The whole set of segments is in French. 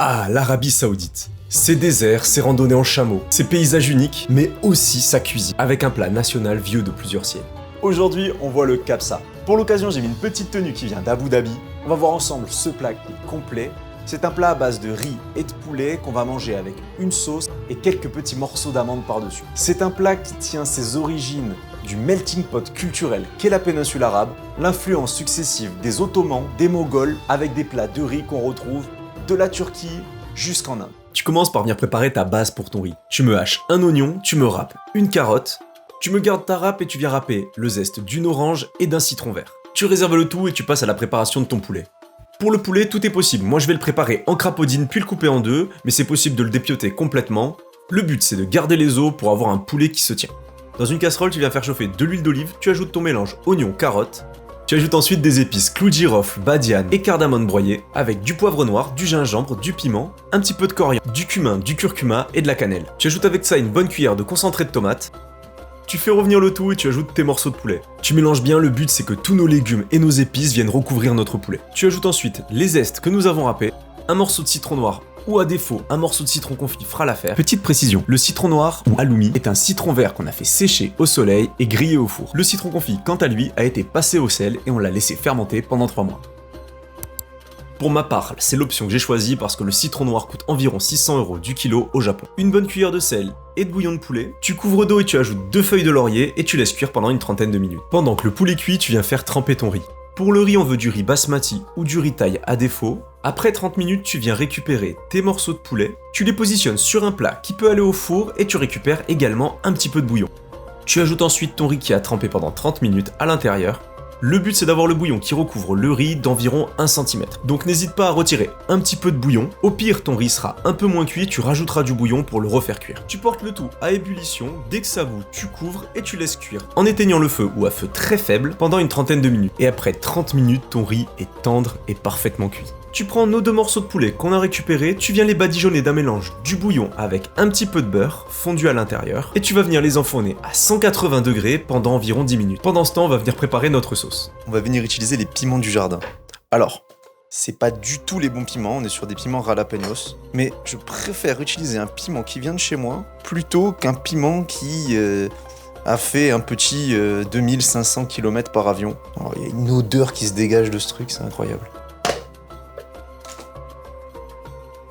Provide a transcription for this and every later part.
Ah, l'Arabie Saoudite. Ses déserts, ses randonnées en chameau, ses paysages uniques, mais aussi sa cuisine, avec un plat national vieux de plusieurs siècles. Aujourd'hui, on voit le Kabsa. Pour l'occasion, j'ai mis une petite tenue qui vient d'Abu Dhabi. On va voir ensemble ce plat qui est complet. C'est un plat à base de riz et de poulet qu'on va manger avec une sauce et quelques petits morceaux d'amande par-dessus. C'est un plat qui tient ses origines du melting pot culturel qu'est la péninsule arabe, l'influence successive des Ottomans, des Mongols, avec des plats de riz qu'on retrouve de la Turquie jusqu'en Inde. Tu commences par venir préparer ta base pour ton riz. Tu me haches un oignon, tu me râpes une carotte, tu me gardes ta râpe et tu viens râper le zeste d'une orange et d'un citron vert. Tu réserves le tout et tu passes à la préparation de ton poulet. Pour le poulet, tout est possible. Moi, je vais le préparer en crapaudine puis le couper en deux, mais c'est possible de le dépioter complètement. Le but, c'est de garder les os pour avoir un poulet qui se tient. Dans une casserole, tu viens faire chauffer de l'huile d'olive, tu ajoutes ton mélange oignon, carotte. Tu ajoutes ensuite des épices clou de girofle, badiane et cardamome broyé, avec du poivre noir, du gingembre, du piment, un petit peu de coriandre, du cumin, du curcuma et de la cannelle. Tu ajoutes avec ça une bonne cuillère de concentré de tomate. Tu fais revenir le tout et tu ajoutes tes morceaux de poulet. Tu mélanges bien, le but c'est que tous nos légumes et nos épices viennent recouvrir notre poulet. Tu ajoutes ensuite les zestes que nous avons râpés, un morceau de citron noir ou à défaut un morceau de citron confit fera l'affaire. Petite précision, le citron noir ou halloumi est un citron vert qu'on a fait sécher au soleil et griller au four. Le citron confit, quant à lui, a été passé au sel et on l'a laissé fermenter pendant 3 mois. Pour ma part, c'est l'option que j'ai choisie parce que le citron noir coûte environ 600 € du kilo au Japon. Une bonne cuillère de sel et de bouillon de poulet, tu couvres d'eau et tu ajoutes 2 feuilles de laurier et tu laisses cuire pendant une trentaine de minutes. Pendant que le poulet cuit, tu viens faire tremper ton riz. Pour le riz, on veut du riz basmati ou du riz thaï à défaut. Après 30 minutes, tu viens récupérer tes morceaux de poulet, tu les positionnes sur un plat qui peut aller au four et tu récupères également un petit peu de bouillon. Tu ajoutes ensuite ton riz qui a trempé pendant 30 minutes à l'intérieur. Le but c'est d'avoir le bouillon qui recouvre le riz d'environ 1 cm. Donc n'hésite pas à retirer un petit peu de bouillon. Au pire, ton riz sera un peu moins cuit, tu rajouteras du bouillon pour le refaire cuire. Tu portes le tout à ébullition, dès que ça bout, tu couvres et tu laisses cuire en éteignant le feu ou à feu très faible pendant une trentaine de minutes. Et après 30 minutes, ton riz est tendre et parfaitement cuit. Tu prends nos 2 morceaux de poulet qu'on a récupérés, tu viens les badigeonner d'un mélange du bouillon avec un petit peu de beurre fondu à l'intérieur et tu vas venir les enfourner à 180 degrés pendant environ 10 minutes. Pendant ce temps, on va venir préparer notre sauce. On va venir utiliser les piments du jardin. Alors, c'est pas du tout les bons piments, on est sur des piments jalapeños, mais je préfère utiliser un piment qui vient de chez moi plutôt qu'un piment qui a fait un petit 2500 km par avion. Oh, il y a une odeur qui se dégage de ce truc, c'est incroyable.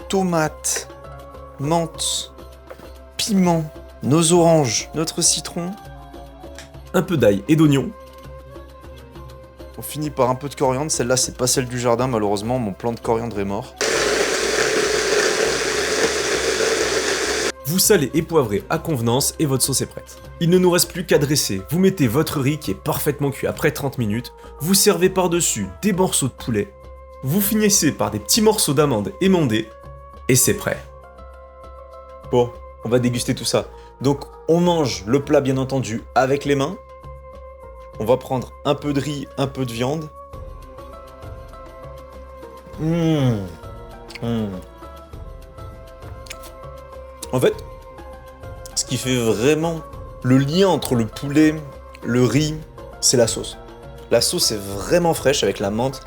Tomates, menthe, piment, nos oranges, notre citron. Un peu d'ail et d'oignon. On finit par un peu de coriandre, celle-là c'est pas celle du jardin malheureusement, mon plant de coriandre est mort. Vous salez et poivrez à convenance et votre sauce est prête. Il ne nous reste plus qu'à dresser. Vous mettez votre riz qui est parfaitement cuit après 30 minutes, vous servez par-dessus des morceaux de poulet, vous finissez par des petits morceaux d'amande émondés, et c'est prêt. Bon, on va déguster tout ça. Donc on mange le plat bien entendu avec les mains. On va prendre un peu de riz, un peu de viande. En fait, ce qui fait vraiment le lien entre le poulet, le riz, c'est la sauce. La sauce est vraiment fraîche avec la menthe,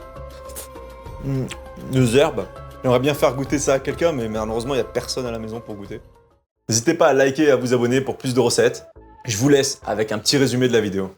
les herbes. J'aimerais bien faire goûter ça à quelqu'un, mais malheureusement, il n'y a personne à la maison pour goûter. N'hésitez pas à liker et à vous abonner pour plus de recettes. Je vous laisse avec un petit résumé de la vidéo.